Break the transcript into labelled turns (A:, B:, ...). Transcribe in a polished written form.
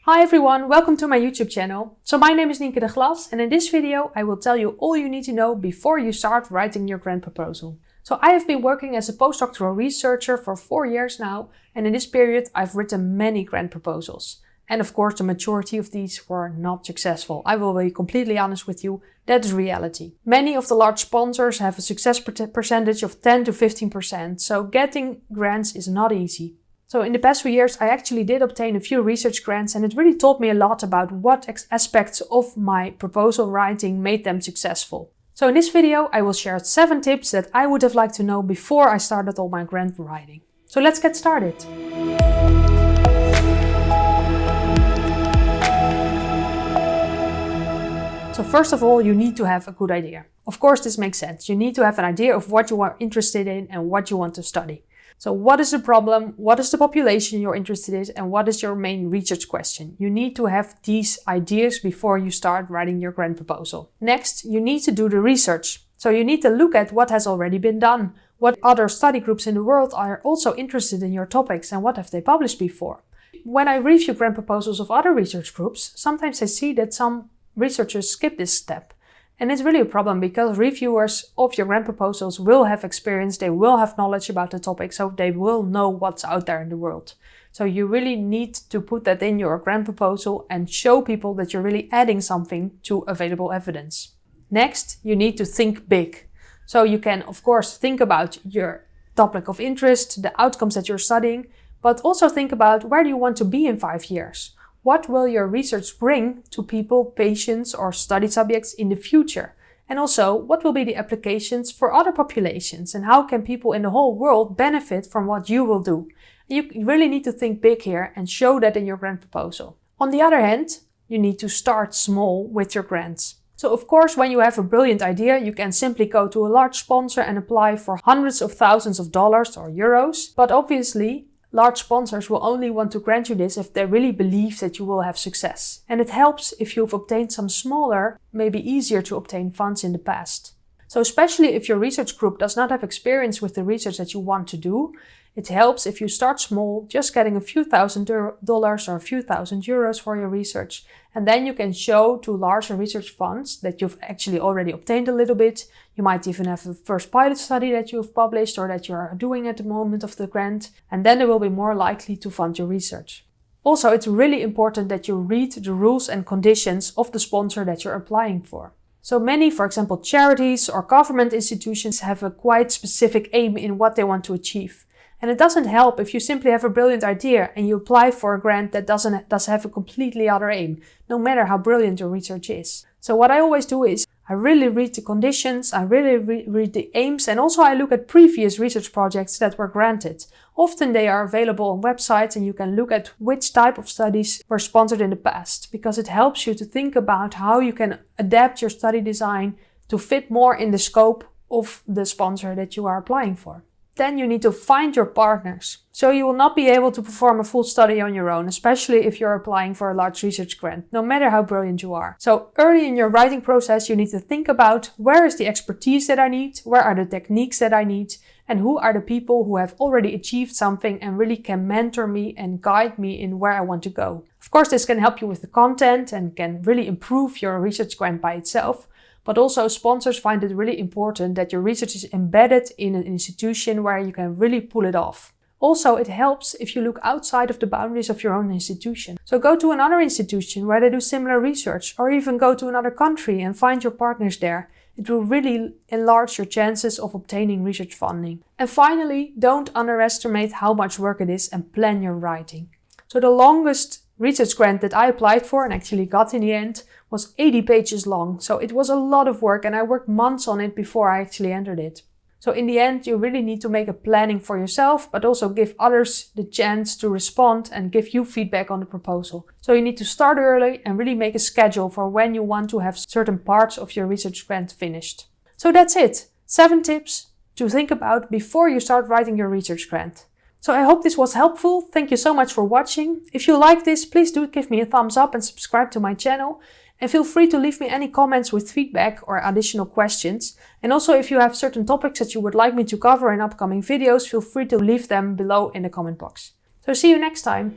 A: Hi everyone, welcome to my YouTube channel. So my name is Nienke de Glas and in this video I will tell you all you need to know before you start writing your grant proposal. So I have been working as a postdoctoral researcher for 4 years now, and in this period I've written many grant proposals. And of course the majority of these were not successful. I will be completely honest with you, that is reality. Many of the large sponsors have a success percentage of 10 to 15%, so getting grants is not easy. So in the past few years I actually did obtain a few research grants, and it really taught me a lot about what aspects of my proposal writing made them successful. So in this video I will share 7 tips that I would have liked to know before I started all my grant writing. So let's get started. So first of all, you need to have a good idea. Of course this makes sense. You need to have an idea of what you are interested in and what you want to study. So what is the problem, what is the population you're interested in, and what is your main research question? You need to have these ideas before you start writing your grant proposal. Next, you need to do the research. So you need to look at what has already been done, what other study groups in the world are also interested in your topics, and what have they published before. When I review grant proposals of other research groups, sometimes I see that some researchers skip this step. And it's really a problem because reviewers of your grant proposals will have experience, they will have knowledge about the topic, so they will know what's out there in the world. So you really need to put that in your grant proposal and show people that you're really adding something to available evidence. Next, you need to think big. So you can, of course, think about your topic of interest, the outcomes that you're studying, but also think about where do you want to be in 5 years? What will your research bring to people, patients, or study subjects in the future? And also, what will be the applications for other populations? And how can people in the whole world benefit from what you will do? You really need to think big here and show that in your grant proposal. On the other hand, you need to start small with your grants. So of course, when you have a brilliant idea, you can simply go to a large sponsor and apply for hundreds of thousands of dollars or euros. But obviously, large sponsors will only want to grant you this if they really believe that you will have success. And it helps if you've obtained some smaller, maybe easier to obtain funds in the past. So especially if your research group does not have experience with the research that you want to do, it helps if you start small, just getting a few $1,000 or a few €1,000 for your research. And then you can show to larger research funds that you've actually already obtained a little bit. You might even have a first pilot study that you've published or that you're doing at the moment of the grant. And then they will be more likely to fund your research. Also, it's really important that you read the rules and conditions of the sponsor that you're applying for. So many, for example, charities or government institutions have a quite specific aim in what they want to achieve. And it doesn't help if you simply have a brilliant idea and you apply for a grant that does have a completely other aim, no matter how brilliant your research is. So what I always do is I really read the conditions, I really read the aims, and also I look at previous research projects that were granted. Often they are available on websites and you can look at which type of studies were sponsored in the past, because it helps you to think about how you can adapt your study design to fit more in the scope of the sponsor that you are applying for. Then you need to find your partners. So you will not be able to perform a full study on your own, especially if you're applying for a large research grant, no matter how brilliant you are. So early in your writing process, you need to think about where is the expertise that I need, where are the techniques that I need, and who are the people who have already achieved something and really can mentor me and guide me in where I want to go. Of course, this can help you with the content and can really improve your research grant by itself. But also sponsors find it really important that your research is embedded in an institution where you can really pull it off. Also, it helps if you look outside of the boundaries of your own institution. So go to another institution where they do similar research, or even go to another country and find your partners there. It will really enlarge your chances of obtaining research funding. And finally, don't underestimate how much work it is and plan your writing. So the longest research grant that I applied for and actually got in the end was 80 pages long. So it was a lot of work and I worked months on it before I actually entered it. So in the end, you really need to make a planning for yourself, but also give others the chance to respond and give you feedback on the proposal. So you need to start early and really make a schedule for when you want to have certain parts of your research grant finished. So that's it. 7 tips to think about before you start writing your research grant. So I hope this was helpful. Thank you so much for watching. If you like this, please do give me a thumbs up and subscribe to my channel. And feel free to leave me any comments with feedback or additional questions. And also if you have certain topics that you would like me to cover in upcoming videos, feel free to leave them below in the comment box. So see you next time.